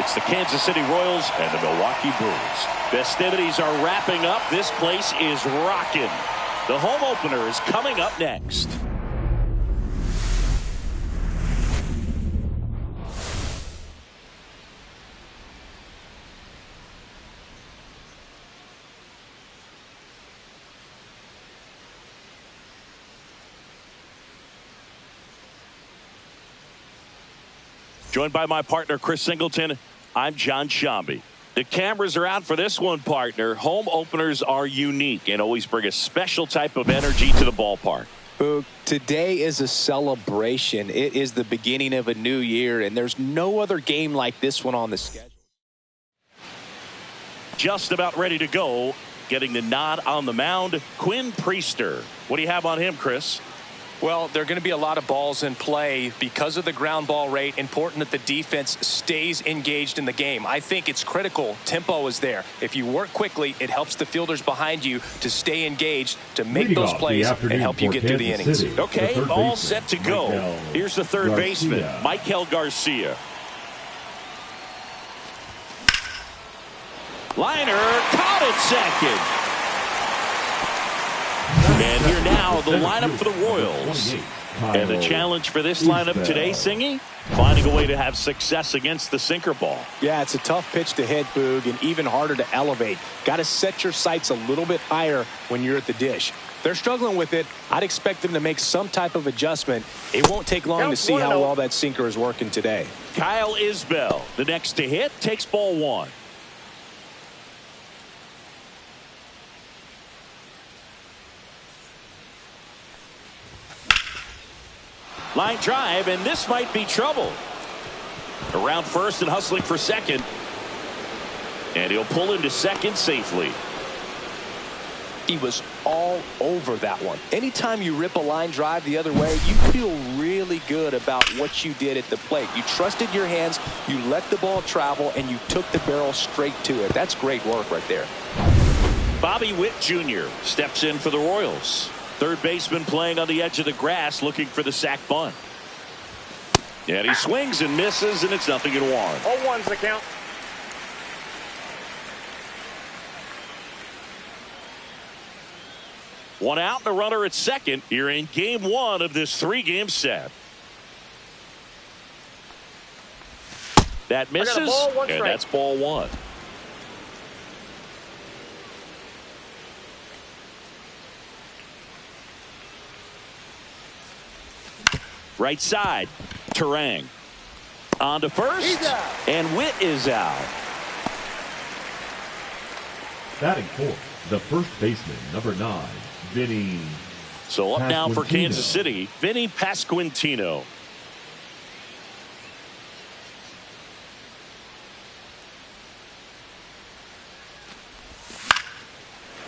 It's the Kansas City Royals and the Milwaukee Brewers. Festivities are wrapping up. This place is rocking. The home opener is coming up next. Joined by my partner, Chris Singleton, I'm John Shambi. The cameras are out for this one, partner. Home openers are unique and always bring a special type of energy to the ballpark. Boog, today is a celebration. It is the beginning of a new year, and there's no other game like this one on the schedule. Just about ready to go. Getting the nod on the mound, Quinn Priester. What do you have on him, Chris? Well, there are going to be a lot of balls in play because of the ground ball rate. Important that the defense stays engaged in the game. I think it's critical. Tempo is there. If you work quickly, it helps the fielders behind you to stay engaged, to make those plays and help you get through the innings. Okay, all set to go. Here's the third baseman, Michael Garcia. Liner caught at second. And here now, the lineup for the Royals. And the challenge for this lineup today, Singy, finding a way to have success against the sinker ball. Yeah, it's a tough pitch to hit, Boog, and even harder to elevate. Got to set your sights a little bit higher when you're at the dish. They're struggling with it. I'd expect them to make some type of adjustment. It won't take long to see how well that sinker is working today. Kyle Isbell, the next to hit, takes ball one. Line drive, and this might be trouble. Around first and hustling for second. And he'll pull into second safely. He was all over that one. Anytime you rip a line drive the other way, you feel really good about what you did at the plate. You trusted your hands, you let the ball travel, and you took the barrel straight to it. That's great work right there. Bobby Witt Jr. steps in for the Royals. Third baseman playing on the edge of the grass, looking for the sac bunt. And he swings and misses, and it's 0-1. 0-1's the count. One out and a runner at second here in game one of this three-game set. That misses, and that's ball one. Right side, Terang. On to first, and Witt is out. Batting fourth, the first baseman, number 9, Vinny. So up now for Kansas City, Vinny Pasquantino.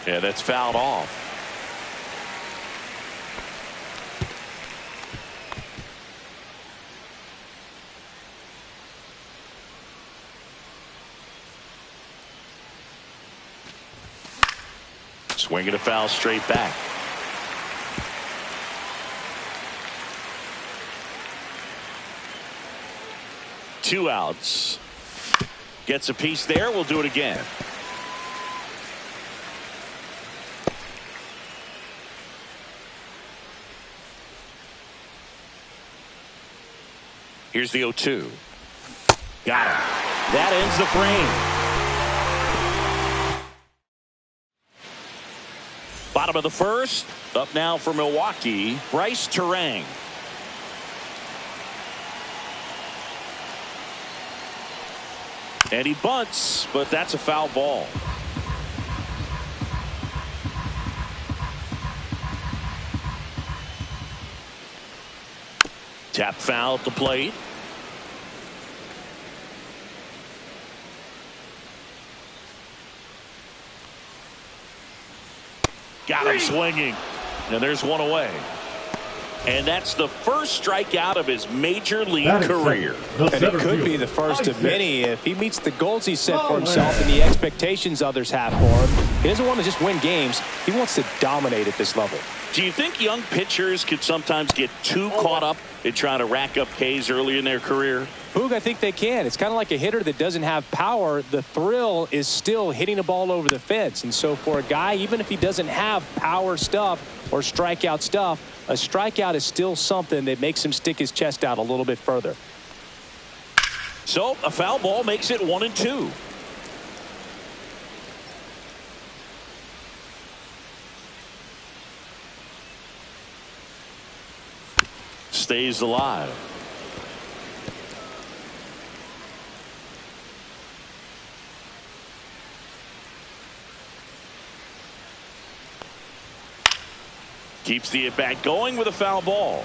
Yeah, that's fouled off. Swinging a foul straight back. Two outs. Gets a piece there. We'll do it again. Here's the 0-2. Got him. That ends the frame. Bottom of the first. Up now for Milwaukee, Bryce Terang. And he bunts, but that's a foul ball. Tap foul at the plate. Got him swinging. And there's one away. And that's the first strikeout of his major league career. And it could be the first of many if he meets the goals he set for himself and the expectations others have for him. He doesn't want to just win games. He wants to dominate at this level. Do you think young pitchers could sometimes get too caught up in trying to rack up Ks early in their career? Boog, I think they can. It's kind of like a hitter that doesn't have power. The thrill is still hitting a ball over the fence. And so for a guy, even if he doesn't have power stuff or strikeout stuff, a strikeout is still something that makes him stick his chest out a little bit further. So a foul ball makes it 1-2. Stays alive. Keeps the at-bat going with a foul ball.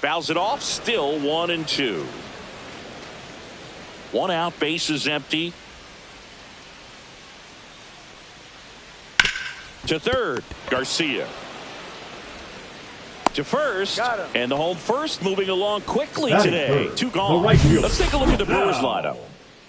Fouls it off, still 1-2. One out, base is empty. To third, Garcia. To first, and the home first moving along quickly today. Two gone. Let's take a look at the Brewers lineup.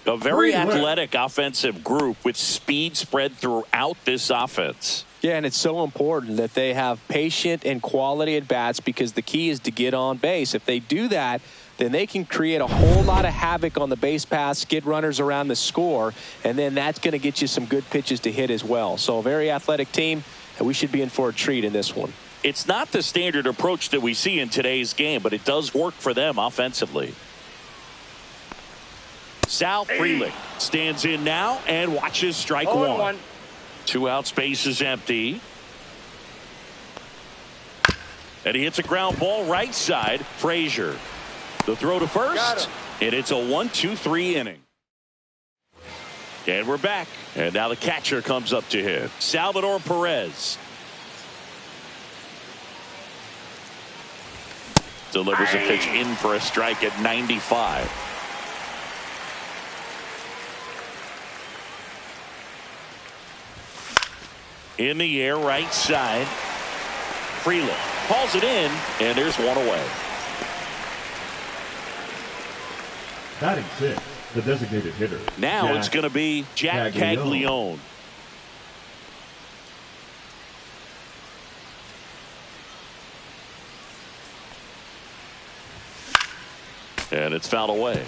A very athletic offensive group with speed spread throughout this offense. Yeah, and it's so important that they have patient and quality at bats because the key is to get on base. If they do that, then they can create a whole lot of havoc on the base paths, get runners around the score, and then that's going to get you some good pitches to hit as well. So a very athletic team, and we should be in for a treat in this one. It's not the standard approach that we see in today's game, but it does work for them offensively. Sal Frelick stands in now and watches strike one. 2 outs, base is empty. And he hits a ground ball right side. Frazier. The throw to first. And it's a 1-2-3 inning. And we're back. And now the catcher comes up to hit. Salvador Perez. Delivers a pitch in for a strike at 95. In the air, right side. Frelick hauls it in, and there's one away. Batting 6, the designated hitter. Now it's going to be Jack Caglione. And it's fouled away.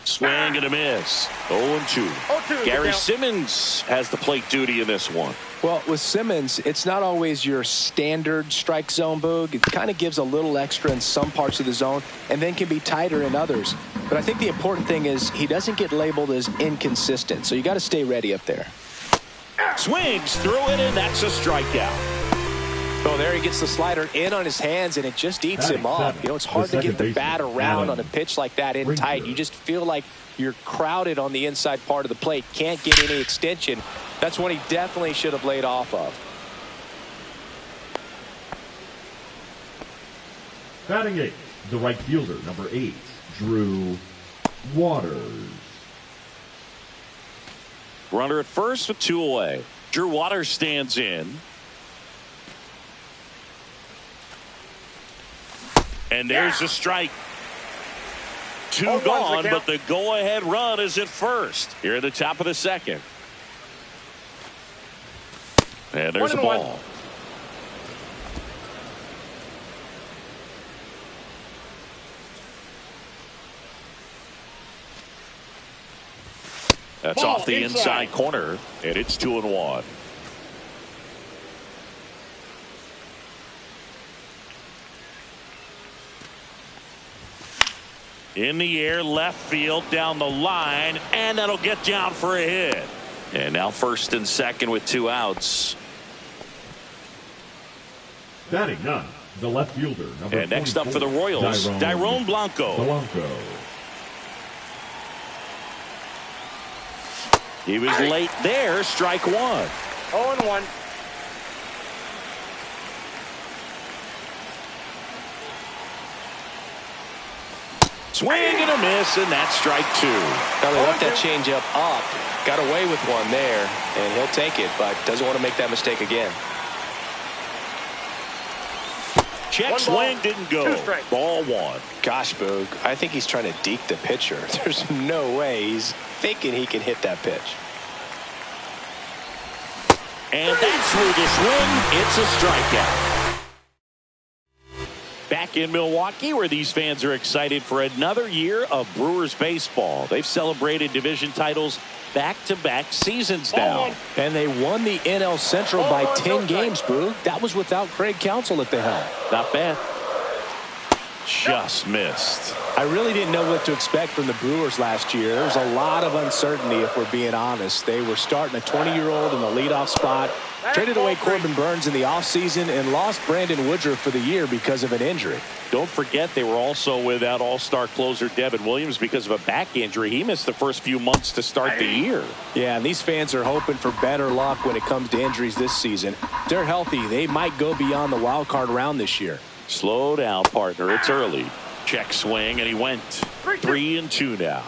Swing and a miss. 0-2. Gary Simmons has the plate duty in this one. Well, with Simmons, it's not always your standard strike zone, Boog. It kind of gives a little extra in some parts of the zone and then can be tighter in others. But I think the important thing is he doesn't get labeled as inconsistent. So you got to stay ready up there. Swings through it, and that's a strikeout. Oh, there he gets the slider in on his hands, and it just eats him off. You know, it's hard to get the bat around on a pitch like that in tight. You just feel like you're crowded on the inside part of the plate. Can't get any extension. That's one he definitely should have laid off of. Batting 8, the right fielder, number 8, Drew Waters. Runner at first with 2 away. Drew Waters stands in. And there's a strike. 2 gone, but the go-ahead run is at first. Here at the top of the second. And there's a ball. That's off the inside corner, and it's 2-1. In the air, left field, down the line, and that'll get down for a hit. And now first and second with 2 outs. Batting 9, the left fielder, number And next up for the Royals, Dairon Blanco. He was late there, strike 1. 0-1. Swing and a miss, and that's strike two. Now they left that changeup up, got away with one there, and he'll take it, but doesn't want to make that mistake again. Check swing, didn't go. Ball one. Gosh, Boog, I think he's trying to deke the pitcher. There's no way he's thinking he can hit that pitch. And that's through the swing. It's a strikeout. Back in Milwaukee, where these fans are excited for another year of Brewers baseball. They've celebrated division titles back-to-back seasons now. And they won the NL Central by 10 games, Boo. That was without Craig Counsell at the helm. Not bad. Just missed. I really didn't know what to expect from the Brewers last year. There was a lot of uncertainty, if we're being honest. They were starting a 20-year-old in the leadoff spot, traded away Corbin Burns in the offseason, and lost Brandon Woodruff for the year because of an injury. Don't forget they were also without all-star closer Devin Williams because of a back injury. He missed the first few months to start the year. Yeah, and these fans are hoping for better luck when it comes to injuries this season. If they're healthy, they might go beyond the wild card round this year. Slow down, partner. It's early. Check swing, and he went 3-2 now.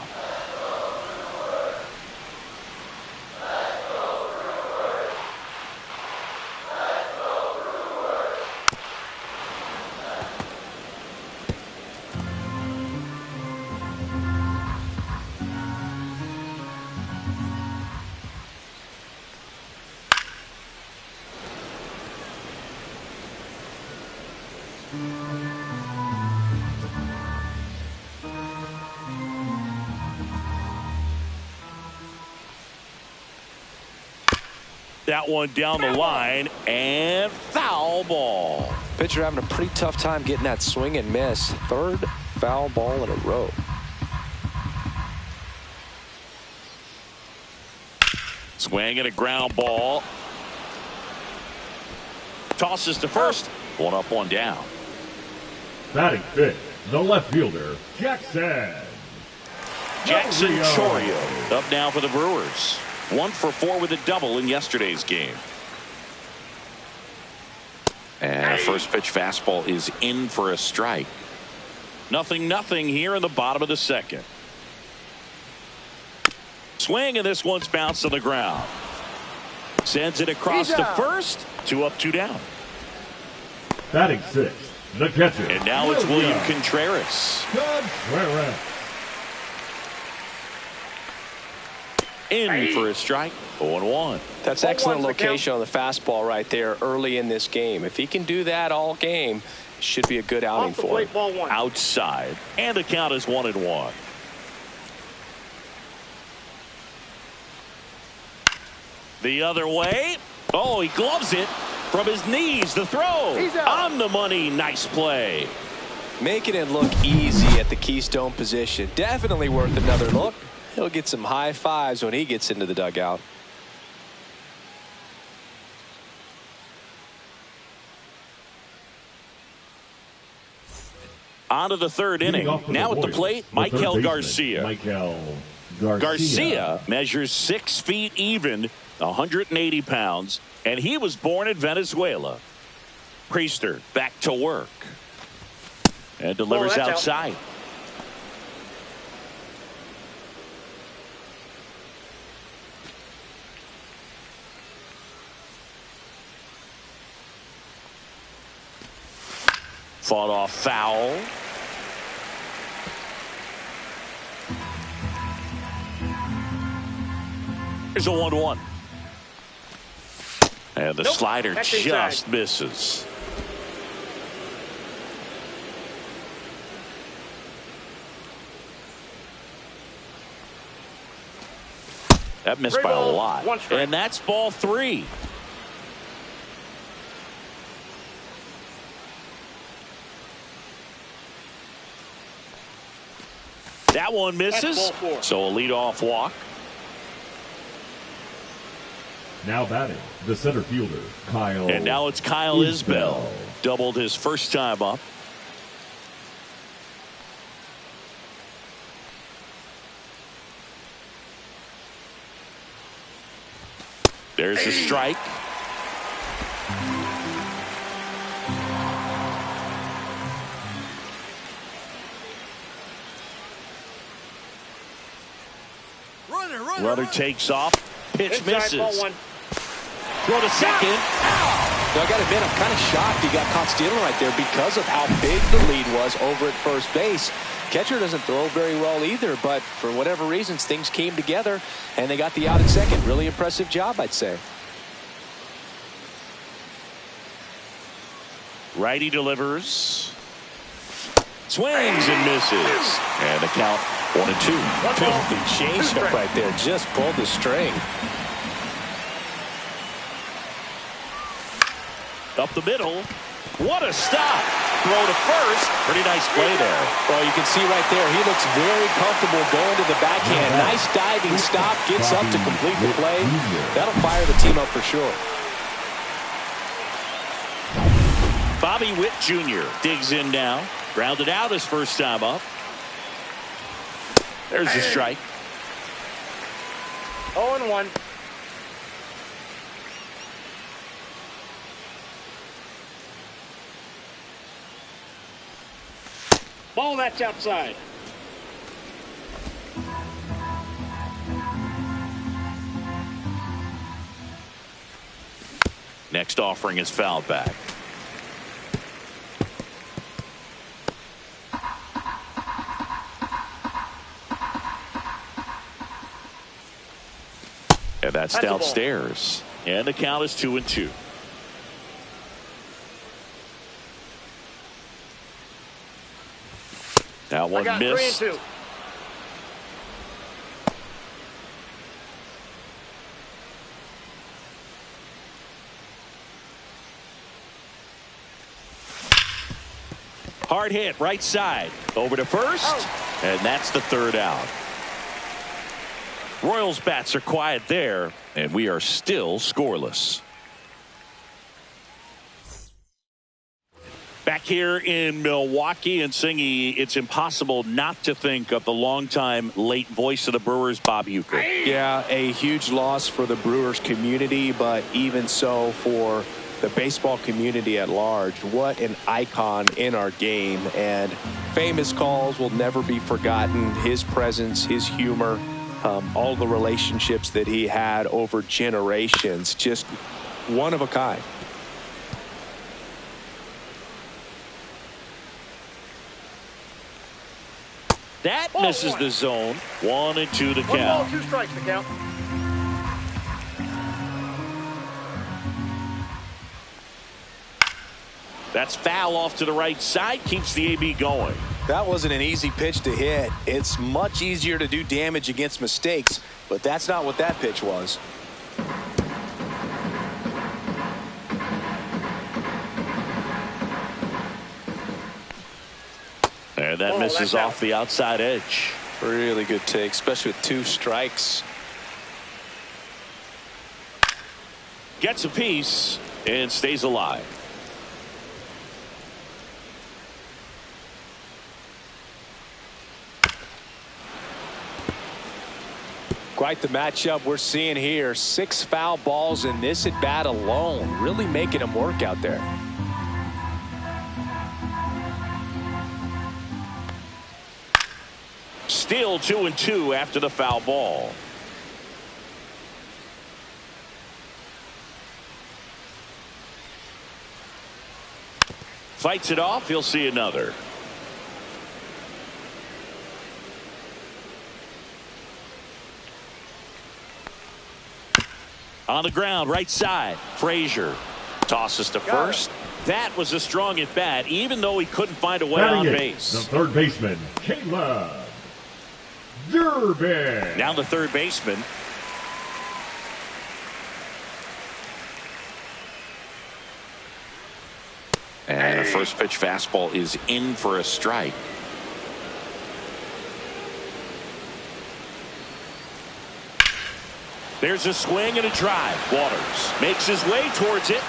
That one down the line, and foul ball. Pitcher having a pretty tough time getting that swing and miss. Third foul ball in a row. Swing and a ground ball. Tosses to first. One up, one down. Batting fifth, the left fielder, Jackson Chorio up now for the Brewers. 1 for 4 with a double in yesterday's game. And first pitch fastball is in for a strike. 0-0 here in the bottom of the second. Swing, and this one's bounced on the ground. Sends it across to first. 2 up, 2 down. Batting sixth, the catcher. And now it's William Contreras. In for a strike. 0-1. That's excellent location on the fastball right there early in this game. If he can do that all game, it should be a good outing for him. Outside. And the count is 1-1. The other way. Oh, he gloves it from his knees. The throw on the money. Nice play. Making it look easy at the Keystone position. Definitely worth another look. He'll get some high fives when he gets into the dugout. On to the third inning. Now at the plate, Michael Garcia. Garcia measures 6 feet even, 180 pounds, and he was born in Venezuela. Priester back to work. And delivers outside. Fought off foul. Here's a 1-1. And the slider just misses. That missed by a lot. And that's ball 3. That one misses. So a leadoff walk. Now batting, the center fielder, Kyle. And now it's Kyle Isbell. Doubled his first time up. There's the strike. Runner takes off. Pitch misses. Ball one. Throw to second. So I got to admit, I'm kind of shocked he got caught stealing right there because of how big the lead was over at first base. Catcher doesn't throw very well either, but for whatever reasons, things came together, and they got the out at second. Really impressive job, I'd say. Righty delivers. Swings and misses. And the count 1-2. Filthy changeup right there. Just pulled the string. Up the middle. What a stop. Throw to first. Pretty nice play there. Well, you can see right there, he looks very comfortable going to the backhand. Nice diving stop. Gets up to complete the play. That'll fire the team up for sure. Bobby Witt Jr. digs in now. Grounded out his first time up. There's a strike. 0-1. Ball that's outside. Next offering is fouled back. And that's downstairs. And the count is 2-2. That one missed. 3-2. Hard hit right side. Over to first. And that's the third out. Royals bats are quiet there, and we are still scoreless. Back here in Milwaukee, and Singy, it's impossible not to think of the longtime late voice of the Brewers, Bob Uecker. Yeah, a huge loss for the Brewers community, but even so for the baseball community at large. What an icon in our game, and famous calls will never be forgotten. His presence, his humor, all the relationships that he had over generations, just one of a kind. That misses the zone. 1-2 the One count. ball, 2 strikes the count. That's foul off to the right side. Keeps the AB going. That wasn't an easy pitch to hit. It's much easier to do damage against mistakes, but that's not what that pitch was. And that misses off the outside edge. Really good take, especially with 2 strikes. Gets a piece and stays alive. Quite the matchup we're seeing here. 6 foul balls in this at bat alone. Really making him work out there. Still 2-2 after the foul ball. Fights it off. He'll see another. On the ground, right side. Frazier tosses to first. That was a strong at bat, even though he couldn't find a way on base. The third baseman, Caleb Durbin. Down the third baseman. And a first pitch fastball is in for a strike. There's a swing and a drive. Waters makes his way towards it.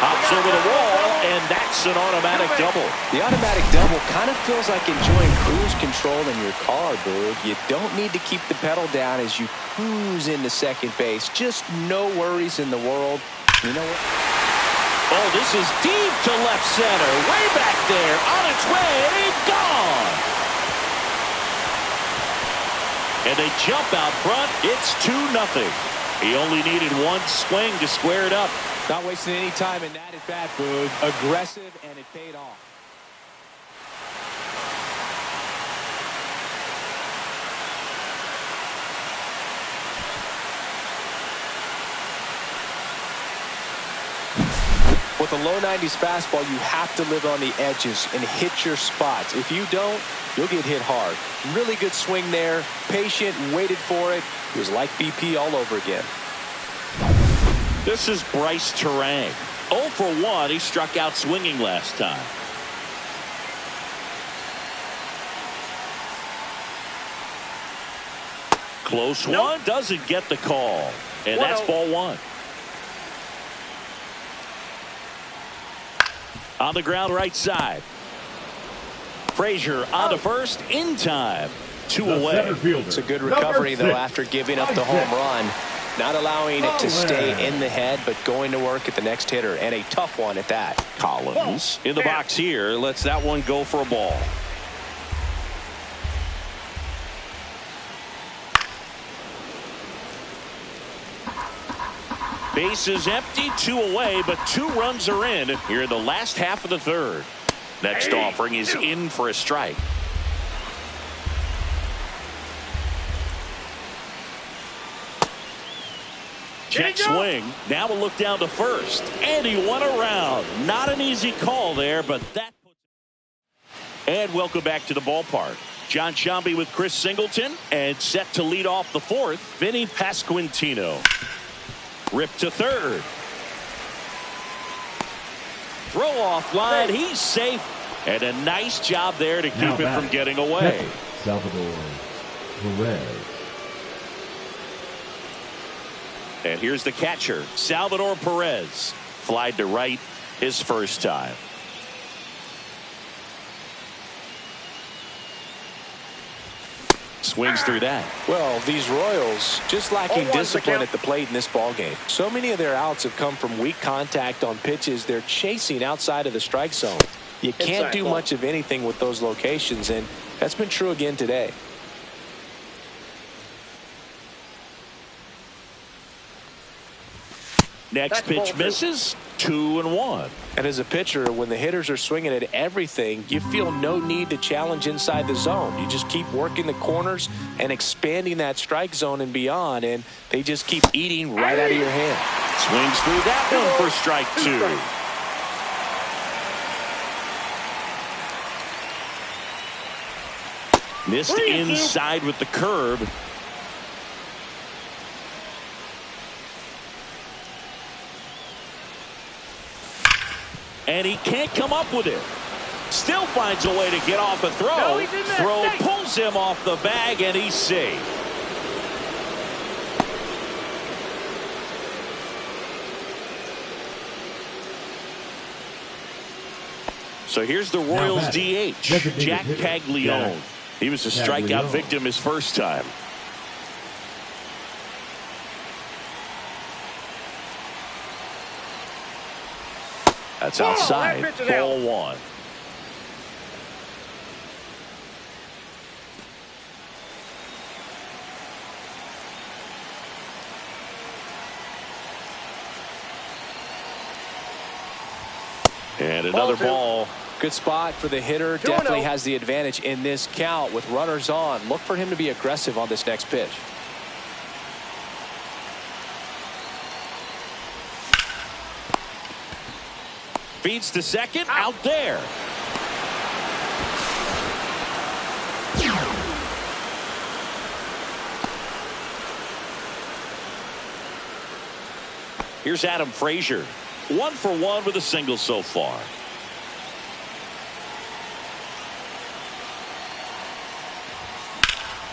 Hops over the wall, and that's an automatic double. The automatic double kind of feels like enjoying cruise control in your car, Boog. You don't need to keep the pedal down as you cruise into second base. Just no worries in the world. You know what? Oh, this is deep to left center. Way back there. On its way, and gone. And they jump out front. It's 2-0. He only needed one swing to square it up. Not wasting any time in that at bat, Boog. Aggressive, and it paid off. With a low 90s fastball, you have to live on the edges and hit your spots. If you don't, you'll get hit hard. Really good swing there. Patient, waited for it. It was like BP all over again. This is Bryce Terang. 0 for 1. He struck out swinging last time. Close one. Doesn't get the call. And that's ball 1. On the ground right side. Frazier on to first in time. 2 away. It's a good recovery, though, after giving up the home run. Not allowing it to stay in the head, but going to work at the next hitter, and a tough one at that. Collins in the box here. Lets that one go for a ball. Base is empty, 2 away, but 2 runs are in here in the last half of the third. Next offering is in for a strike. Check swing. Now we'll look down to first. And he went around. Not an easy call there, but that. And welcome back to the ballpark. John Sciambi with Chris Singleton. And set to lead off the fourth, Vinny Pasquantino. Ripped to third. Throw off line. He's safe. And a nice job there to keep him from getting away. Salvador Perez. And here's the catcher, Salvador Perez. Flied to right his first time. Swings through that. Well, these Royals just lacking discipline at the plate in this ballgame. So many of their outs have come from weak contact on pitches they're chasing outside of the strike zone. You can't do much of anything with those locations, and that's been true again today. Next pitch misses. 2-1. And as a pitcher, when the hitters are swinging at everything, you feel no need to challenge inside the zone. You just keep working the corners and expanding that strike zone and beyond, and they just keep eating right out of your hand. Swings through that one for strike 2. Missed inside with the curve. And he can't come up with it. Still finds a way to get off a throw. Throw pulls him off the bag, and he's safe. So here's the Royals DH, Jack Caglione. He was a strikeout victim his first time. That's outside. Ball 1. And another ball. Good spot for the hitter. Definitely has the advantage in this count with runners on. Look for him to be aggressive on this next pitch. Feeds to second. Out there. Here's Adam Frazier. 1 for 1 with a single so far.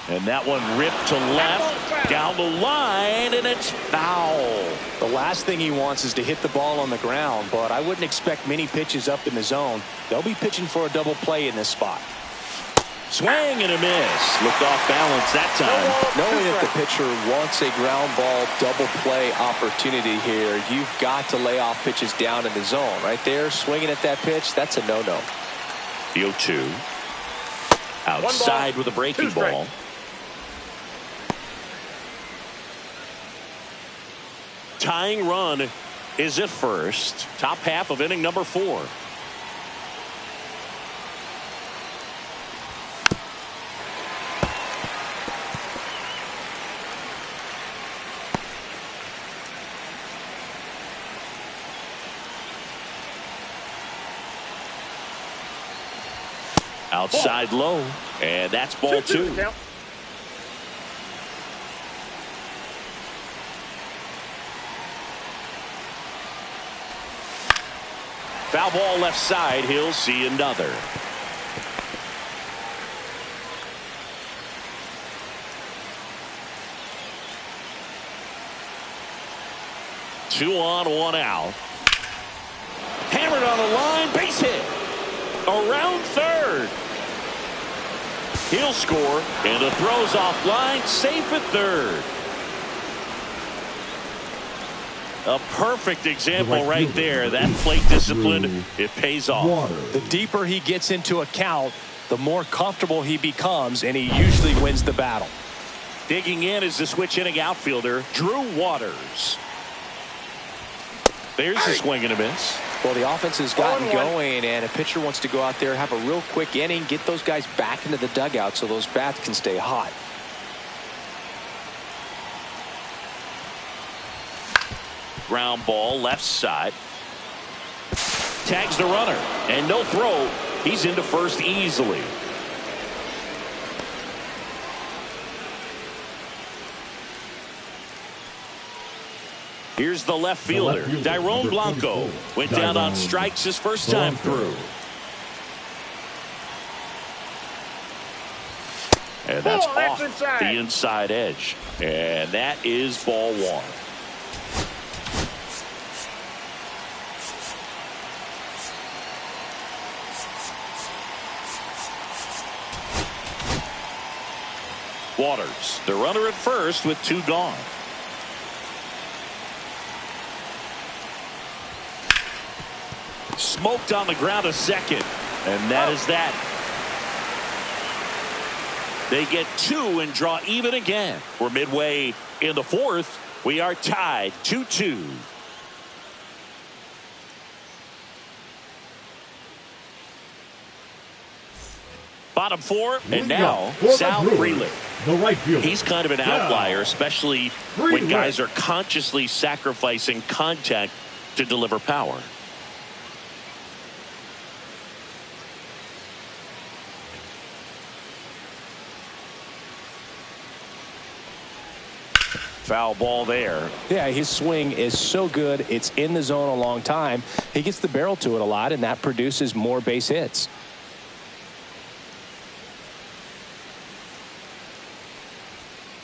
And that one ripped to left, down the line, and it's foul. The last thing he wants is to hit the ball on the ground, but I wouldn't expect many pitches up in the zone. They'll be pitching for a double play in this spot. Swing and a miss. Looked off balance that time. Knowing that the pitcher wants a ground ball double play opportunity here, you've got to lay off pitches down in the zone. Right there, swinging at that pitch, that's a no-no. The 0-2. Outside with a breaking ball. tying run is at first. Top half of inning number 4. Outside low, and that's ball 2. Foul ball left side. He'll see another. Two on, one out. Hammered on the line, base hit. Around third. He'll score, and the throw's offline, safe at third. A perfect example right there. That plate discipline, it pays off. The deeper he gets into a count, the more comfortable he becomes, and he usually wins the battle. Digging in is the switch hitting outfielder, Drew Waters. There's a swing and a miss. Well, the offense has gotten going, and a pitcher wants to go out there, have a real quick inning, get those guys back into the dugout so those bats can stay hot. Ground ball left side. Tags the runner, and no throw. He's into first easily. Here's the left fielder, Dairon Blanco. Went down on strikes his first time through. And that's off the inside edge. And that is ball 1. Waters, the runner at first with 2 gone. Smoked on the ground a second, and that is that. They get 2 and draw even again. We're midway in the 4th. We are tied 2-2. Bottom 4, and now Sal Frelick. The right fielder. He's kind of an outlier, especially when guys are consciously sacrificing contact to deliver power. Foul ball there. Yeah, his swing is so good. It's in the zone a long time. He gets the barrel to it a lot, and that produces more base hits.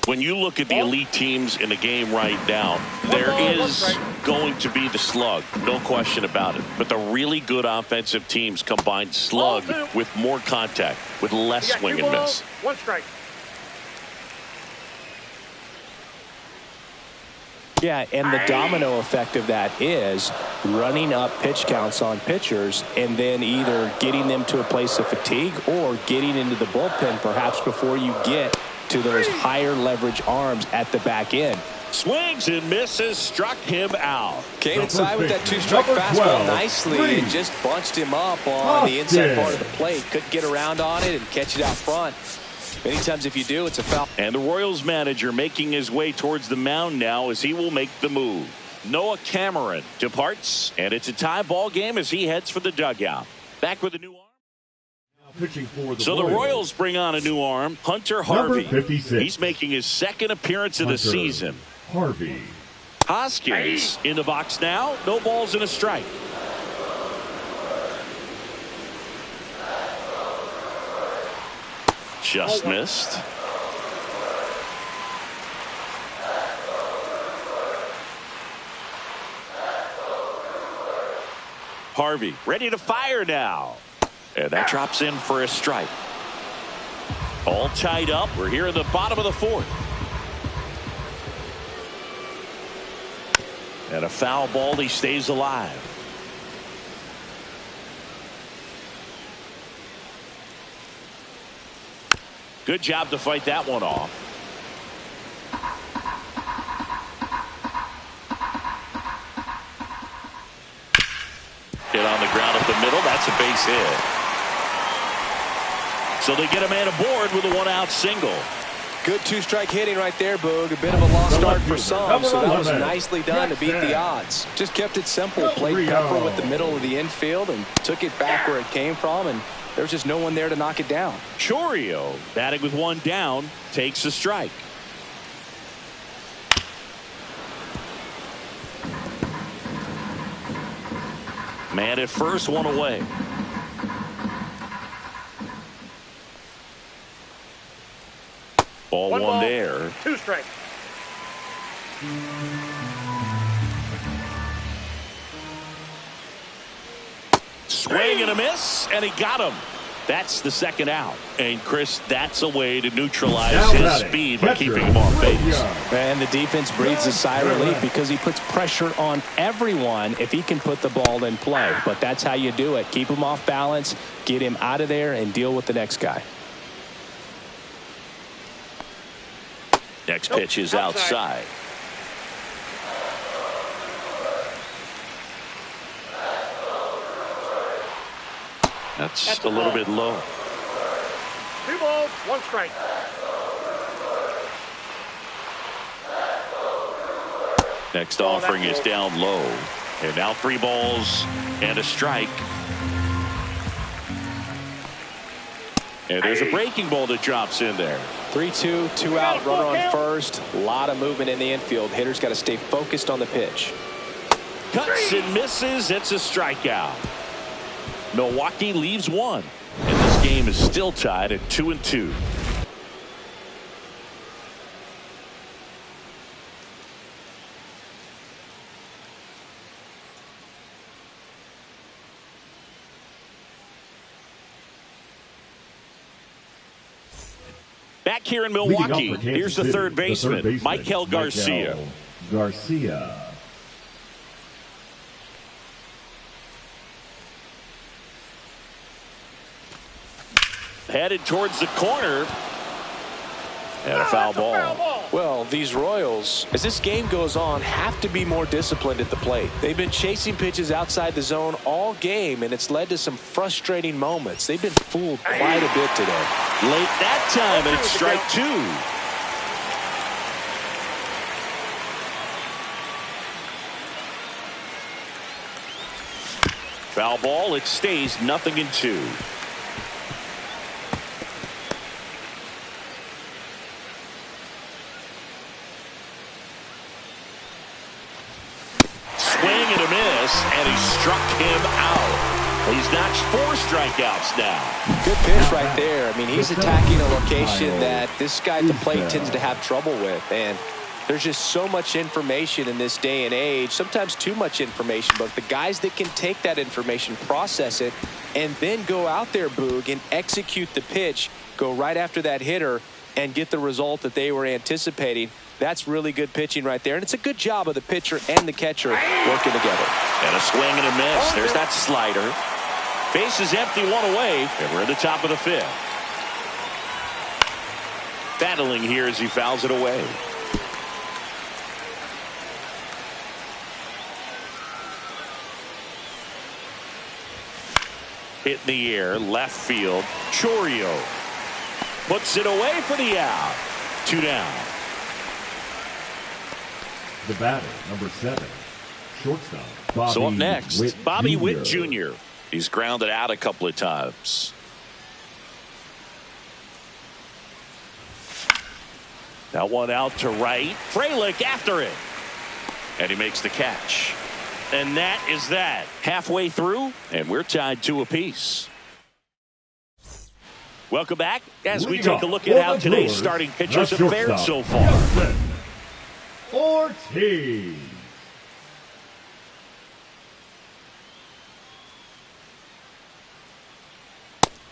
When you look at the elite teams in the game right now, there is going to be the slug, no question about it. But the really good offensive teams combine slug with more contact, with less swing and miss. 1 strike. Yeah, and the domino effect of that is running up pitch counts on pitchers and then either getting them to a place of fatigue or getting into the bullpen perhaps before you get to those higher leverage arms at the back end. Swings and misses, struck him out. Came inside with that 2-strike fastball nicely and just bunched him up on the inside part of the plate. Couldn't get around on it and catch it out front. Many times if you do, it's a foul. And the Royals manager making his way towards the mound now as he will make the move. Noah Cameron departs, and it's a tie ball game as he heads for the dugout. Back with a new arm. So the Royals bring on a new arm, Hunter Harvey. He's making his 2nd appearance of the season. Harvey. Hoskins in the box now. No balls and a strike. Just missed. Harvey ready to fire now. And that drops in for a strike. All tied up. We're here in the bottom of the 4th. And a foul ball. He stays alive. Good job to fight that one off. the middle. That's a base hit. So they get a man aboard with a one-out single. Good two-strike hitting right there, Boog. A bit of a lost start for some, so that was nicely done to beat the odds. Just kept it simple. Played Pepper with the middle of the infield and took it back where it came from, and there's just no one there to knock it down. Chourio, batting with one down, takes a strike. Man at first, one away. Ball one there. 2 strikes. Swing and a miss, and he got him. That's the second out. And, Chris, that's a way to neutralize his speed by keeping him off base. And the defense breathes a sigh of relief because he puts pressure on everyone if he can put the ball in play. But that's how you do it. Keep him off balance, get him out of there, and deal with the next guy. Next pitch is outside. That's a little bit low. 2 balls, 1 strike. Next offering is down low. And now 3 balls and a strike. And there's a breaking ball that drops in there. 3-2, 2 out, runner on first. A lot of movement in the infield. Hitter's got to stay focused on the pitch. Cuts and misses. It's a strikeout. Milwaukee leaves one. And this game is still tied at 2-2. Back here in Milwaukee, here's the third baseman, Michael Garcia. Headed towards the corner. And a foul ball. Well, these Royals, as this game goes on, have to be more disciplined at the plate. They've been chasing pitches outside the zone all game, and it's led to some frustrating moments. They've been fooled quite a bit today. Late that time, and it's strike 2. Foul ball. It stays 0-2. And he struck him out. He's notched 4 strikeouts now. Good pitch right there. I mean, he's attacking a location that this guy at the plate tends to have trouble with. And there's just so much information in this day and age, sometimes too much information. But the guys that can take that information, process it, and then go out there, Boog, and execute the pitch, go right after that hitter, and get the result that they were anticipating. That's really good pitching right there. And it's a good job of the pitcher and the catcher working together. And a swing and a miss. There's that slider. Base is empty, 1 away. And we're at the top of the 5th. Battling here as he fouls it away. Hit in the air, left field. Chourio puts it away for the out. 2 down. The batter, number 7, shortstop, Bobby So up next, Witt Bobby Jr. Witt Jr. He's grounded out a couple of times. That one out to right. Frelick after it. And he makes the catch. And that is that. Halfway through, and we're tied 2 apiece. Welcome back as we take a look at how today's starting pitchers have fared so far. Ortiz.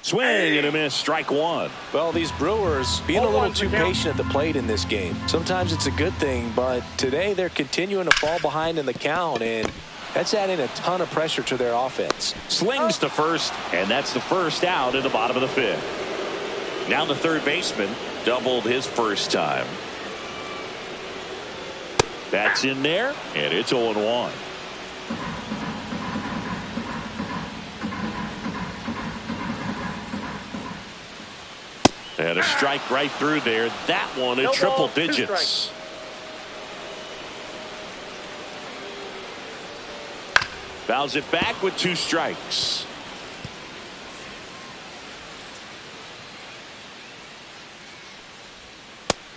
Swing and a miss, strike 1. Well, these Brewers being a little too patient at the plate in this game. Sometimes it's a good thing, but today they're continuing to fall behind in the count, and that's adding a ton of pressure to their offense. Slings to first, and that's the first out in the bottom of the 5th. Now the third baseman doubled his first time. That's in there, and it's 0-1. And a strike right through there. That one in No triple ball, 2 digits. strikes. Fouls it back with 2 strikes.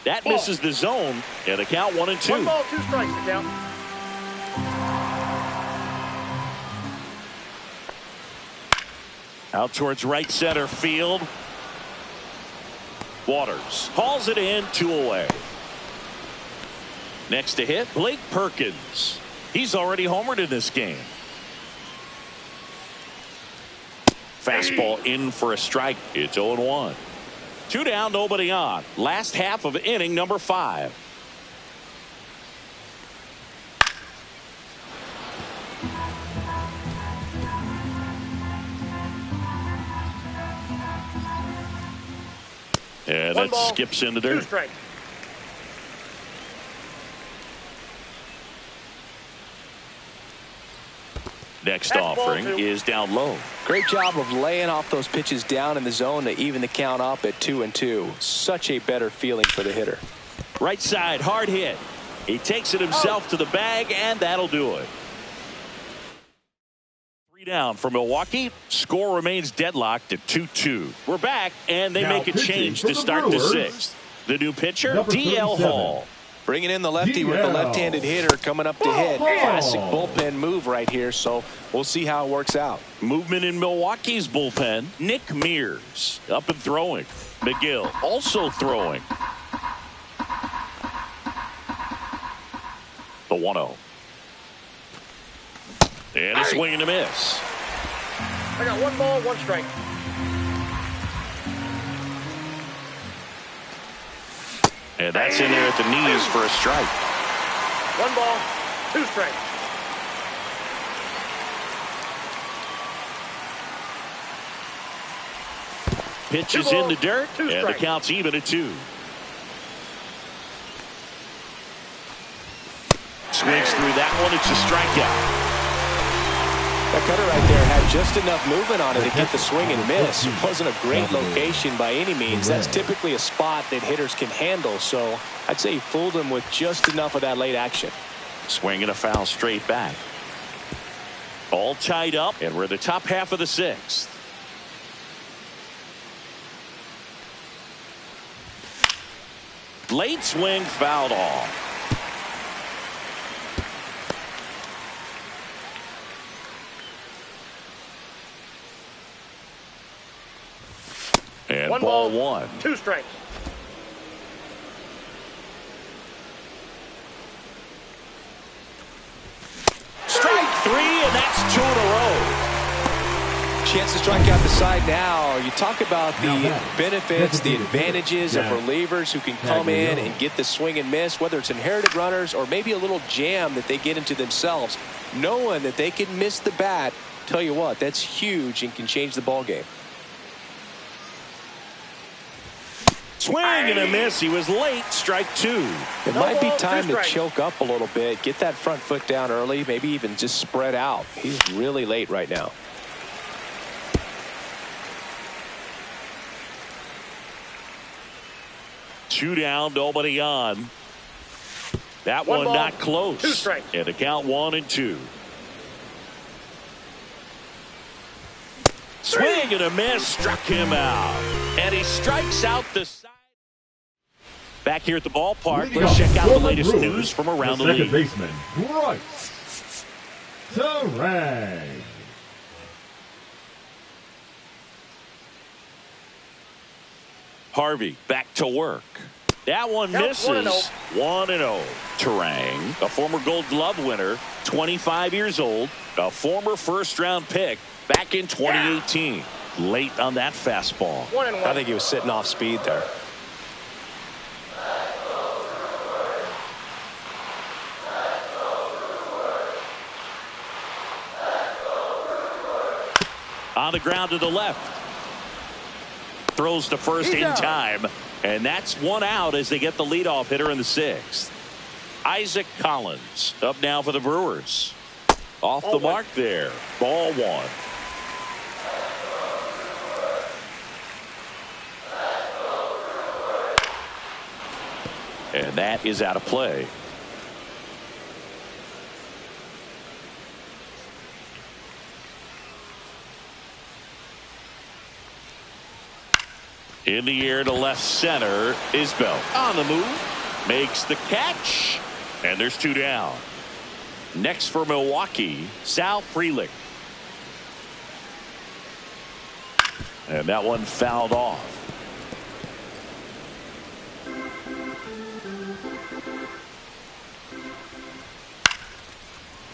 That Ball. misses the zone. And the count 1-2. 1 ball, 2 strikes to count. Out towards right center field. Waters hauls it in, 2 away. Next to hit, Blake Perkins. He's already homered in this game. Fastball in for a strike. It's 0-1. 2 down, nobody on. Last half of inning number 5. And that skips into 2 dirt. strikes. Next That's ball offering 2. is down low. Great job of laying off those pitches down in the zone to even the count up at 2-2. Such a better feeling for the hitter. Right side, hard hit. He takes it himself to the bag, and that'll do it. 3 down for Milwaukee. Score remains deadlocked at 2-2. We're back, and they Now make a pitching change for to the start the Brewers, 6th. The new pitcher, number DL 37. Hall. Bringing in the lefty with the DL. left-handed hitter coming up to hit. Classic bullpen move right here, so we'll see how it works out. Movement in Milwaukee's bullpen. Nick Mears up and throwing. McGill also throwing. The 1-0. And a swing and a miss. I got 1 ball, 1 strike. And that's in there at the knees for a strike. 1 ball, 2 strikes. Pitches 2 in balls, the dirt, 2 and the strikes. count's even at 2. Swings through that one. It's a strikeout. That cutter right there had just enough movement on it to get the swing and miss. It wasn't a great location by any means. That's typically a spot that hitters can handle, so I'd say he fooled him with just enough of that late action. Swing and a foul straight back. All tied up, and we're in the top half of the 6th. Late swing fouled off. And 1 ball ball, 1. 2 strikes. Strike 3, and that's 2 in a row. Chance to strike out the side now. You talk about the Now back. benefits, the advantages of Jack. relievers who can come in and get the swing and miss, whether it's inherited runners or maybe a little jam that they get into themselves. Knowing that they can miss the bat, tell you what, that's huge and can change the ball game. Swing and a miss. He was late. Strike 2. It No might be ball, time 2 to strikes. choke up a little bit, get that front foot down early, maybe even just spread out. He's really late right now. Two down, nobody on. That 1 one ball, not close. 2 strikes. And the count 1-2. Swing and a miss. Struck him out. And he strikes out the side. Back here at the ballpark, Leading let's off check out for the the latest Brewers, news from around the second league. baseman, Bryce Terang. Harvey back to work. That one Count misses. 1-0. 1-0. Terang, a former Gold Glove winner, 25 years old, a former first-round pick back in 2018. Late on that fastball. 1-1. I think he was sitting off speed there. On the ground to the left. Throws to first He's in out. time. And that's 1 out as they get the leadoff hitter in the 6th. Isaac Collins up now for the Brewers. Off the mark there. Ball 1. And that is out of play. In the air to left center. Isbell on the move. Makes the catch. And there's 2 down. Next for Milwaukee, Sal Frelick. And that one fouled off.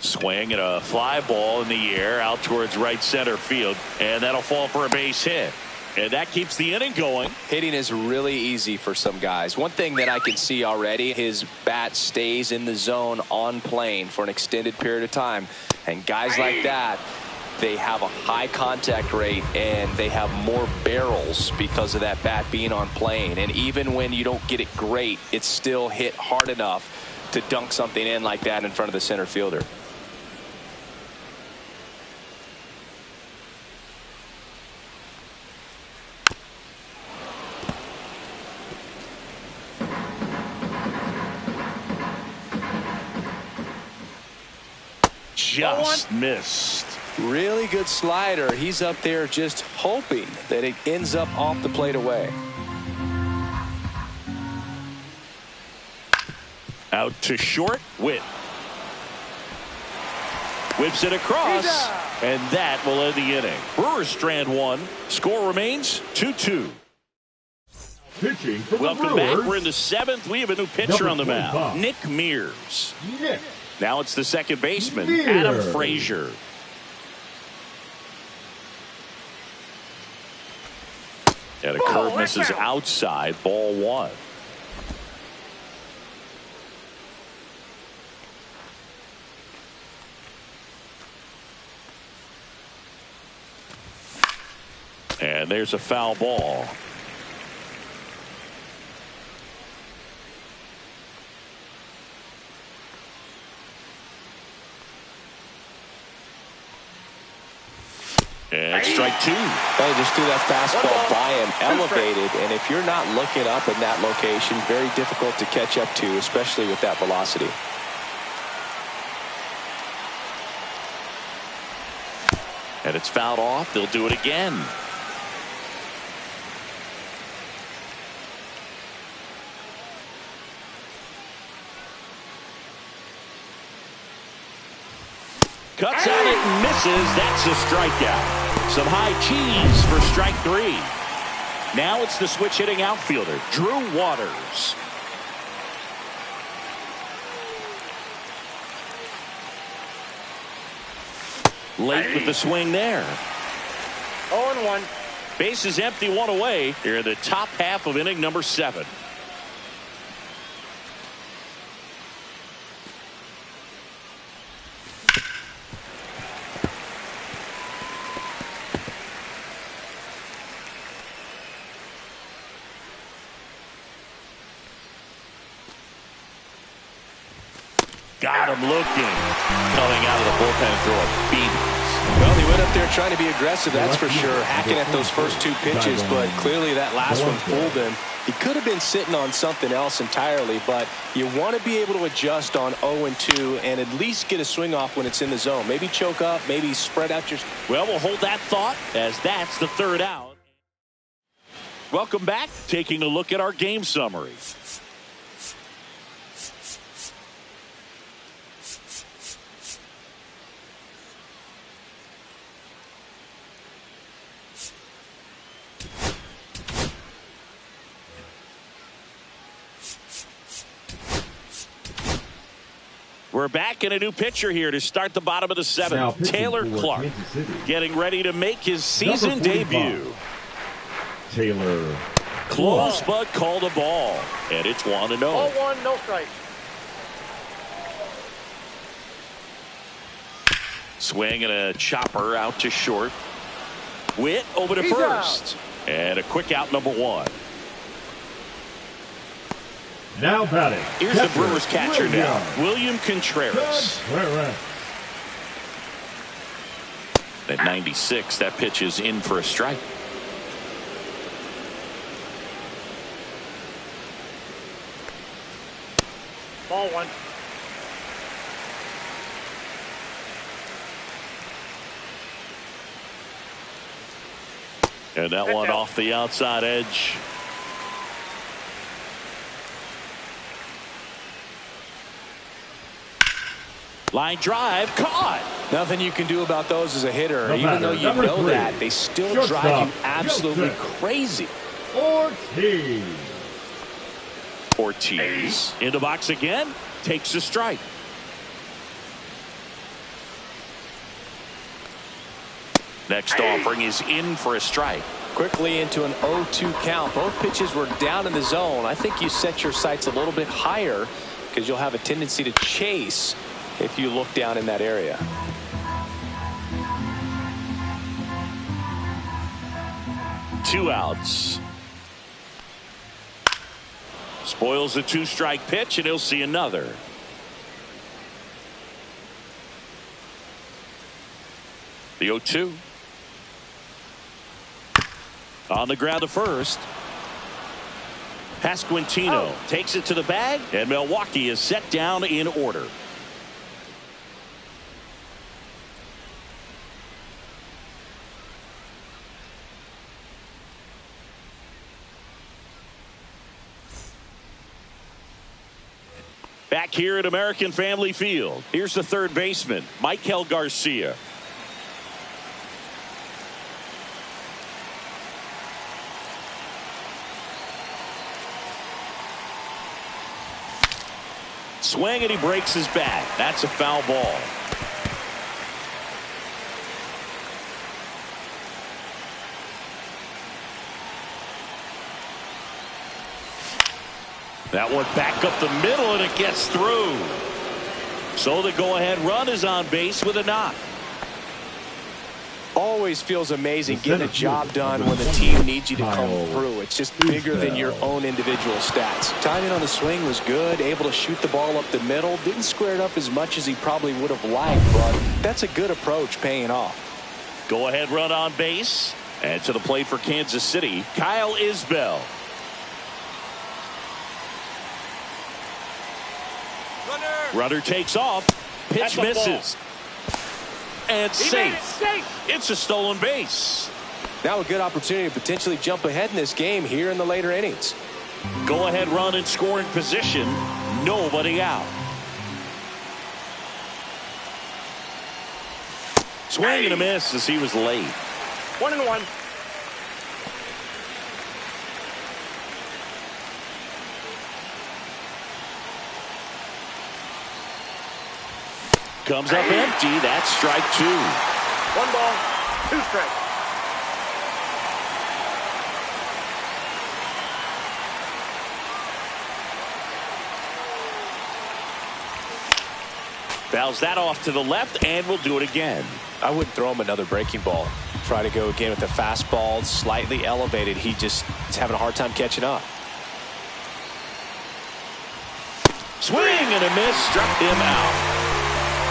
Swing and a fly ball in the air out towards right center field. And that'll fall for a base hit. And that keeps the inning going. Hitting is really easy for some guys. One thing that I can see already, his bat stays in the zone on plane for an extended period of time. And guys like that, they have a high contact rate and they have more barrels because of that bat being on plane. And even when you don't get it great, it's still hit hard enough to dunk something in like that in front of the center fielder. Just missed. Really good slider. He's up there just hoping that it ends up off the plate away. Out to short. Witt. Whips it across. And that will end the inning. Brewers strand 1. Score remains 2-2. Pitching for Welcome the Brewers. back. We're in the 7th. We have a new pitcher on the mound. Nick Mears. Nick. Now it's the second baseman, Mears. Adam Frazier. And a curve misses outside. Ball 1. And there's a foul ball. And strike 2. They just threw that fastball by him, elevated, and if you're not looking up in that location, very difficult to catch up to, especially with that velocity. And it's fouled off. They'll do it again. Cuts out it and misses. That's a strikeout. Some high cheese for strike 3. Now it's the switch hitting outfielder, Drew Waters. Late with the swing there. 0-1. Base is empty, 1 away. Here in the top half of inning number 7. Got him looking. Coming out of the bullpen throwing beatings. Well, he went up there trying to be aggressive, that's for sure. Hacking at those first 2 pitches, but clearly that last one fooled him. He could have been sitting on something else entirely, but you want to be able to adjust on 0-2 and at least get a swing off when it's in the zone. Maybe choke up, maybe spread out your... Well, we'll hold that thought as that's the 3rd out. Welcome back. Taking a look at our game summary. We're back in a new pitcher here to start the bottom of the 7th. Taylor Clark getting ready to make his season debut. Taylor. Close but called a ball. And it's 1-0. 0-1, no strikes. Swing and a chopper out to short. Witt over to first. And a quick out, number 1. Now batting. Here's the Brewers catcher now, William Contreras. At 96, that pitch is in for a strike. Ball one. And that one off the outside edge. Line drive, caught. Nothing you can do about those as a hitter. No Even matter. though you Number know three. that, they still Shortstop, drive you absolutely Joseph. crazy. Ortiz in the box again, takes a strike. Next offering is in for a strike. Quickly into an 0-2 count. Both pitches were down in the zone. I think you set your sights a little bit higher because you'll have a tendency to chase if you look down in that area. Two outs. Spoils the two-strike pitch, and he'll see another. The 0-2. On the ground to first. Pasquantino takes it to the bag, and Milwaukee is set down in order. Back here at American Family Field, here's the third baseman, Michael Garcia. Swing, and he breaks his bat. That's a foul ball. That one back up the middle, and it gets through. So the go-ahead run is on base with a knock. Always feels amazing getting a job done when the team needs you to come through. It's just bigger than your own individual stats. Timing on the swing was good, able to shoot the ball up the middle. Didn't square it up as much as he probably would have liked, but that's a good approach paying off. Go-ahead run on base. And to the plate for Kansas City, Kyle Isbell. Runner takes off. Pitch misses. And safe. It's a stolen base. Now a good opportunity to potentially jump ahead in this game here in the later innings. Go ahead run in scoring position. Nobody out. Swing and a miss as he was late. 1-1. Comes up empty. That's strike two. 1 ball, 2 strikes. Fouls that off to the left, and we'll do it again. I wouldn't throw him another breaking ball. Try to go again with the fastball slightly elevated. He just is having a hard time catching up. Swing and a miss. Struck him out.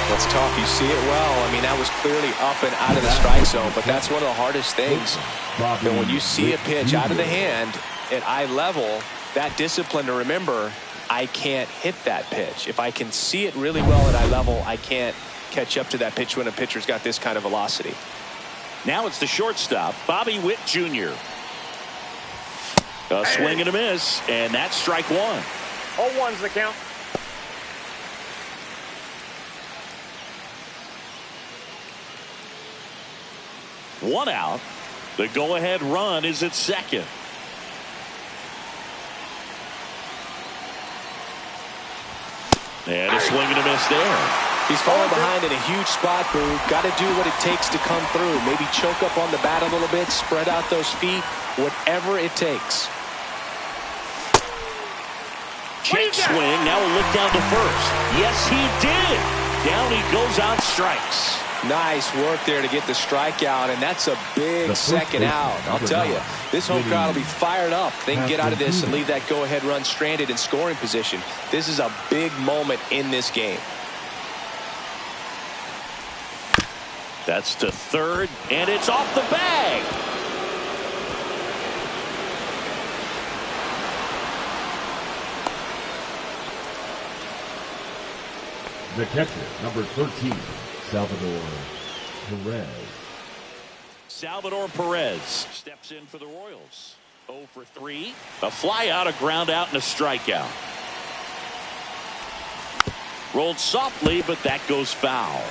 That's tough. You see it well. I mean, that was clearly up and out of the strike zone, but that's one of the hardest things. And when you see a pitch out of the hand at eye level, that discipline to remember, I can't hit that pitch. If I can see it really well at eye level, I can't catch up to that pitch when a pitcher's got this kind of velocity. Now it's the shortstop, Bobby Witt Jr. A swing and a miss, and that's strike one. 0-1's the count. One out. The go-ahead run is at second. And a swing and a miss there. He's falling behind in a huge spot, Boo. Got to do what it takes to come through. Maybe choke up on the bat a little bit, spread out those feet, whatever it takes. Check swing. Now a look down to first. Yes, he did. Down he goes on strikes. Nice work there to get the strikeout, and that's a big second out. I'll tell you, this home crowd will be fired up. They can get out of this and leave that go-ahead run stranded in scoring position. This is a big moment in this game. That's to third, and it's off the bag. The catcher, number 13, Salvador Perez. Salvador Perez steps in for the Royals. 0 for 3. A fly out, a ground out, and a strikeout. Rolled softly, but that goes foul.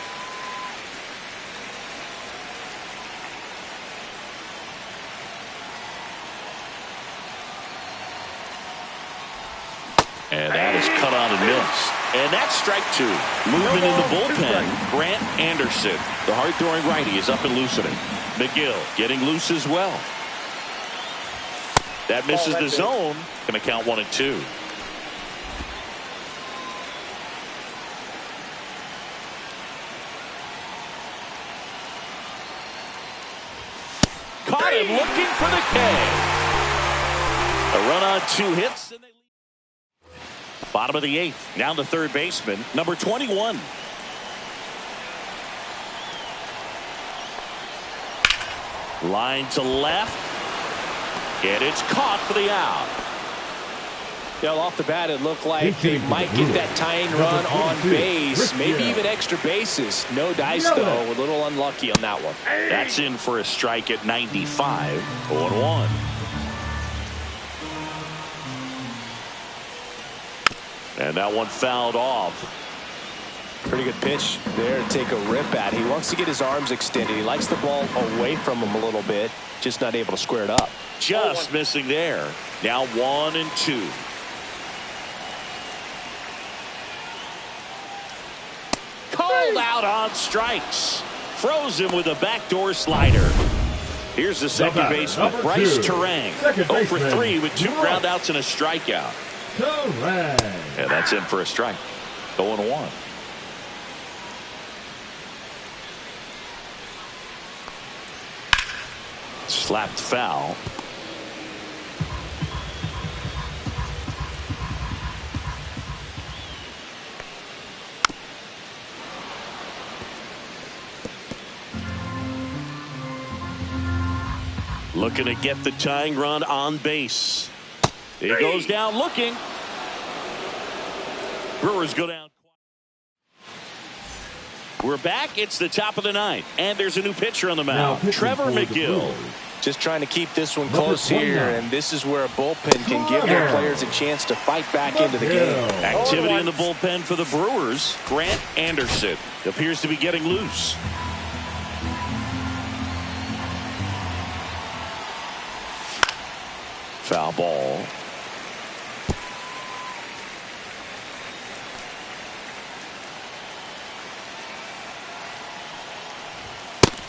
And that is cut on and missed. And that's strike 2. Movement in the bullpen. Grant Anderson, the hard-throwing righty, is up and loosening. McGill getting loose as well. That misses the zone. Going to count 1 and 2. Caught him looking for the K. A run on 2 hits. And they lead. Bottom of the 8th. Now the third baseman, number 21. Line to left. And it's caught for the out. Off the bat, it looked like they might get that tying run on base, maybe even extra bases. No dice, though. A little unlucky on that one. That's in for a strike at 95. 0-1. And that one fouled off. Pretty good pitch there to take a rip at. He wants to get his arms extended. He likes the ball away from him a little bit, just not able to square it up. Just missing there. Now 1 and 2. Called out on strikes. Froze him with a backdoor slider. Here's the second baseman, Bryce Terang. 0 for 3 with 2 ground outs and a strikeout. And that's in for a strike. 0-1. Slapped foul. Looking to get the tying run on base. He goes down looking. Brewers go down. We're back. It's the top of the 9th. And there's a new pitcher on the mound. Trevor McGill. Just trying to keep this one close here. And this is where a bullpen can give their players a chance to fight back into the game. Activity in the bullpen for the Brewers. Grant Anderson appears to be getting loose. Foul ball.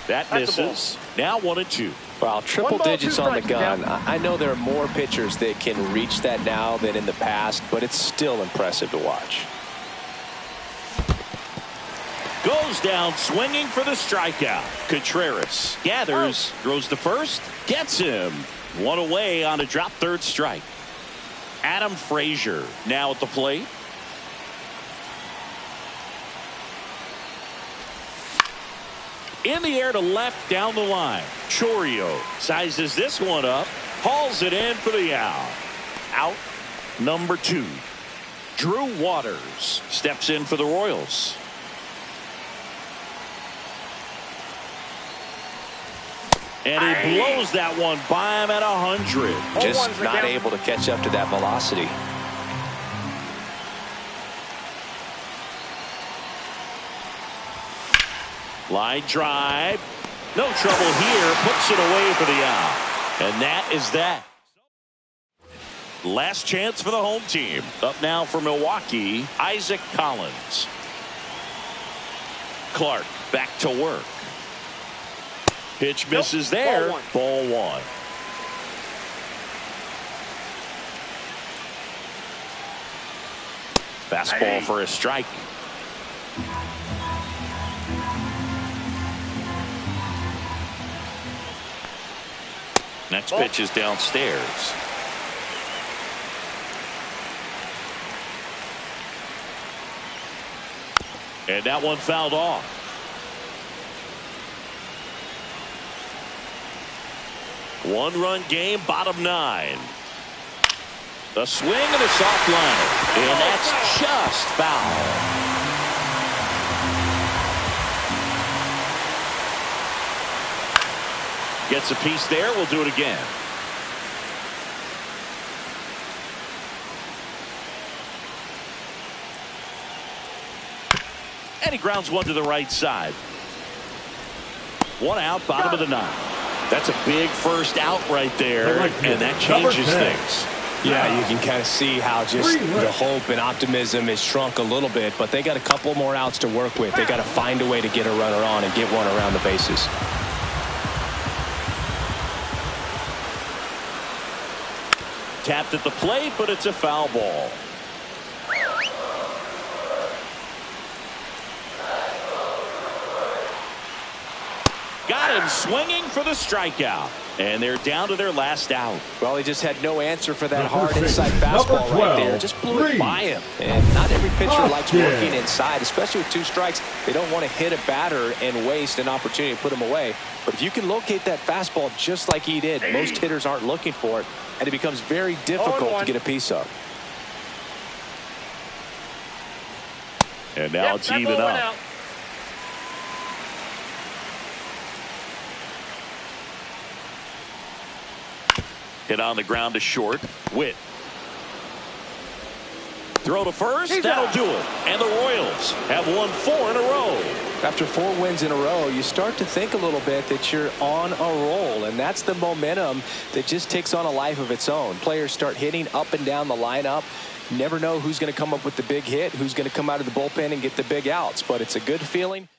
That misses. Now 1 and 2. Wow, triple digits on the gun. I know there are more pitchers that can reach that now than in the past, but it's still impressive to watch. Goes down swinging for the strikeout. Contreras gathers, throws to first, gets him. 1 away on a drop third strike. Adam Frazier now at the plate. In the air to left down the line. Chorio sizes this one up. Hauls it in for the out. Out number 2. Drew Waters steps in for the Royals. And he blows that one by him at 100. Just not able to catch up to that velocity. Line drive. No trouble here. Puts it away for the out. And that is that. Last chance for the home team. Up now for Milwaukee, Isaac Collins. Clark back to work. Pitch misses there. Ball 1. Fastball for a strike. Next pitch is downstairs. And that one fouled off. One-run game, bottom 9. A swing and a soft liner. And that's just foul. Gets a piece there. We'll do it again. And he grounds one to the right side. One out, bottom of the ninth. That's a big first out right there, and that changes things. Yeah, you can kind of see how just the hope and optimism is shrunk a little bit, but they got a couple more outs to work with. They got to find a way to get a runner on and get one around the bases. Tapped at the plate, but it's a foul ball. Got him swinging for the strikeout. And they're down to their last out. Well, he just had no answer for that hard inside fastball right there. Just blew it by him. And not every pitcher likes working inside, especially with 2 strikes. They don't want to hit a batter and waste an opportunity to put him away. But if you can locate that fastball just like he did, most hitters aren't looking for it, and it becomes very difficult to get a piece of. And now it's even up. Hit on the ground to short. Witt. Throw to first. That'll do it. And the Royals have won 4 in a row. After 4 wins in a row, you start to think a little bit that you're on a roll, and that's the momentum that just takes on a life of its own. Players start hitting up and down the lineup. You never know who's going to come up with the big hit, who's going to come out of the bullpen and get the big outs, but it's a good feeling.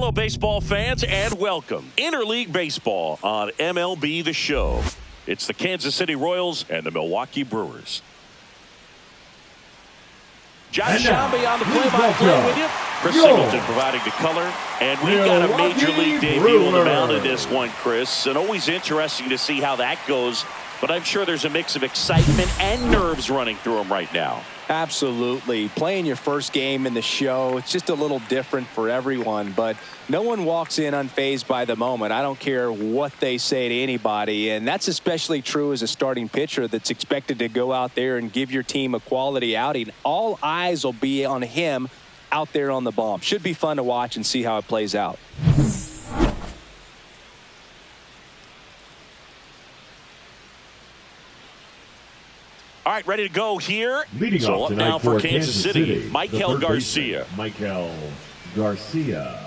Hello, baseball fans, and welcome. Interleague Baseball on MLB The Show. It's the Kansas City Royals and the Milwaukee Brewers. John Shambi on the play-by-play with you. Chris Singleton providing the color. And we've got a Major League debut on the mound in this one, Chris. And always interesting to see how that goes. But I'm sure there's a mix of excitement and nerves running through him right now. Absolutely. Playing your first game in the show, it's just a little different for everyone, but no one walks in unfazed by the moment. I don't care what they say to anybody, and that's especially true as a starting pitcher that's expected to go out there and give your team a quality outing. All eyes will be on him out there on the bump. Should be fun to watch and see how it plays out. All right, ready to go here. Leading off up now for Kansas City, the Michael Garcia. Michael Garcia.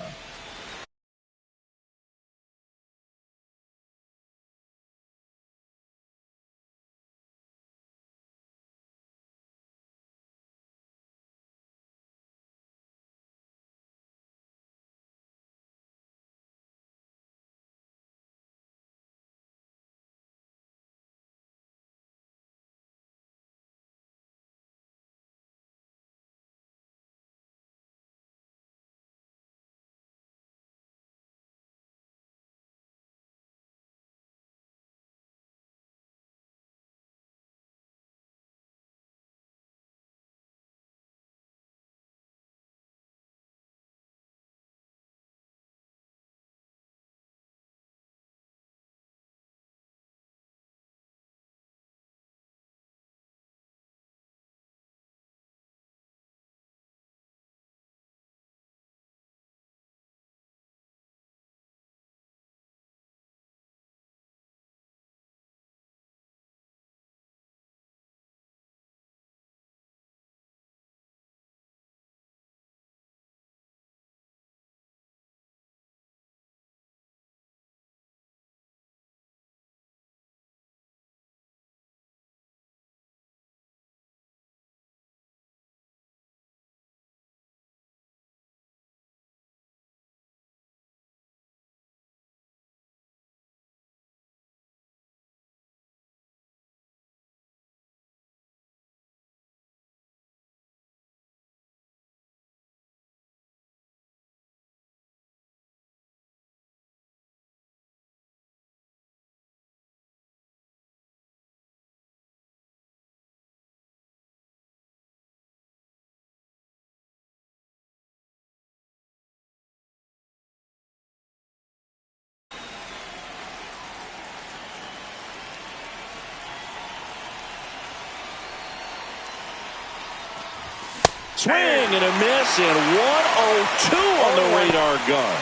Swing and a miss, and 102 on the radar gun.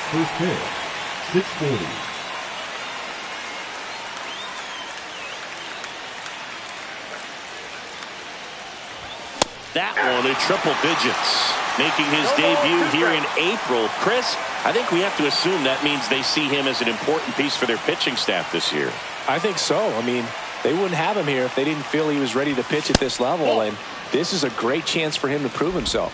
First pitch, 640. That one in triple digits. Making his debut here in April. Chris, I think we have to assume that means they see him as an important piece for their pitching staff this year. I think so. I mean, they wouldn't have him here if they didn't feel he was ready to pitch at this level, and this is a great chance for him to prove himself.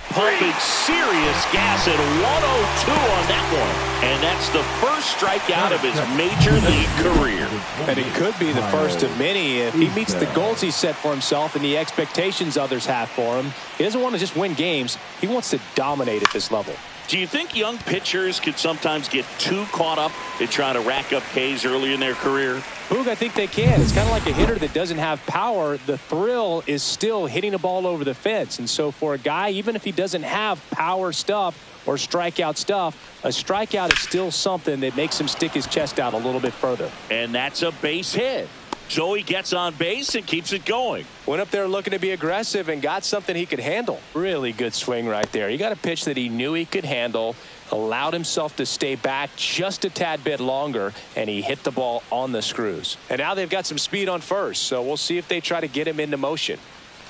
Pumping serious gas at 102 on that one. And that's the first strikeout of his major league career. And it could be the first of many if he meets the goals he set for himself and the expectations others have for him. He doesn't want to just win games. He wants to dominate at this level. Do you think young pitchers can sometimes get too caught up in trying to rack up Ks early in their career? Boog, I think they can. It's kind of like a hitter that doesn't have power. The thrill is still hitting a ball over the fence. And so for a guy, even if he doesn't have power stuff or strikeout stuff, a strikeout is still something that makes him stick his chest out a little bit further. And that's a base hit. So he gets on base and keeps it going. Went up there looking to be aggressive and got something he could handle. Really good swing right there. He got a pitch that he knew he could handle, allowed himself to stay back just a tad bit longer, and he hit the ball on the screws. And now they've got some speed on first, so we'll see if they try to get him into motion.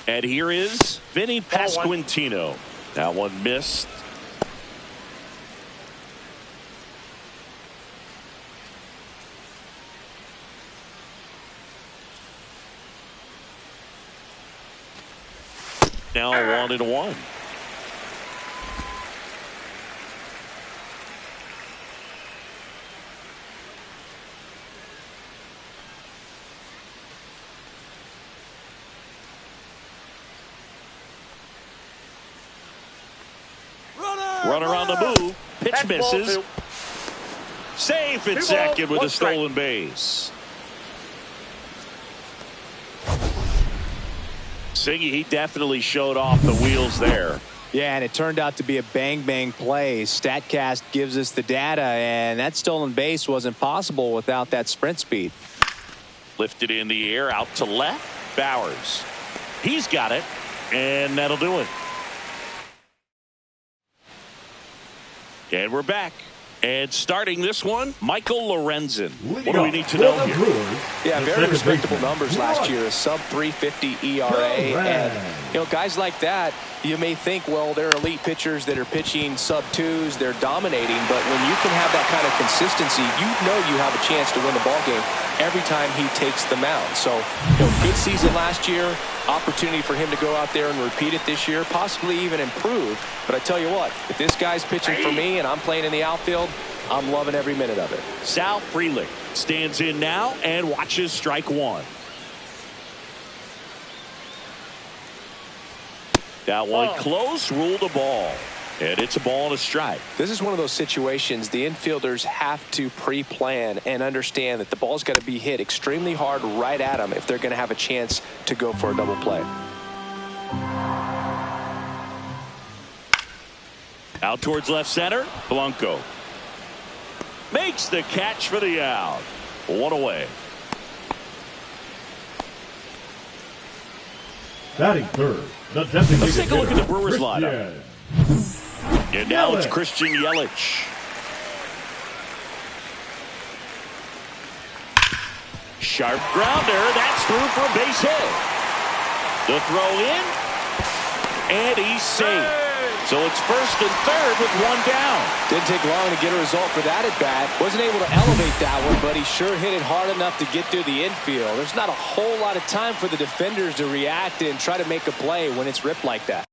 And here is Vinny Pasquantino. That one missed. Now 1-1. Runner on the move. Pitch That's misses. ball Safe at 2 second with balls, 1 a stolen base. Siggy, he definitely showed off the wheels there. Yeah, and it turned out to be a bang-bang play. StatCast gives us the data, and that stolen base wasn't possible without that sprint speed. Lifted in the air, out to left. Bowers. He's got it, and that'll do it. And we're back. And starting this one, Michael Lorenzen. What do we need to know here? Yeah, very respectable numbers last year. A sub 350 ERA. And, guys like that, you may think, well, they're elite pitchers that are pitching sub 2s. They're dominating. But when you can have that kind of consistency, you know you have a chance to win the ball game every time he takes the mound. So, good season last year. Opportunity for him to go out there and repeat it this year, possibly even improve. But I tell you what, if this guy's pitching for me and I'm playing in the outfield, I'm loving every minute of it. Sal Frelick stands in now and watches strike one. That one close, ruled a ball. And it's a ball and a strike. This is one of those situations the infielders have to pre-plan and understand that the ball's got to be hit extremely hard right at them if they're going to have a chance to go for a double play. Out towards left center, Blanco makes the catch for the out. One away. Batting third, the designated Let's take a look at the Brewers hitter, lineup. And now it's Christian Yelich. Sharp grounder. That's through for a base hit. The throw in. And he's safe. So it's first and third with one down. Didn't take long to get a result for that at bat. Wasn't able to elevate that one, but he sure hit it hard enough to get through the infield. There's not a whole lot of time for the defenders to react and try to make a play when it's ripped like that.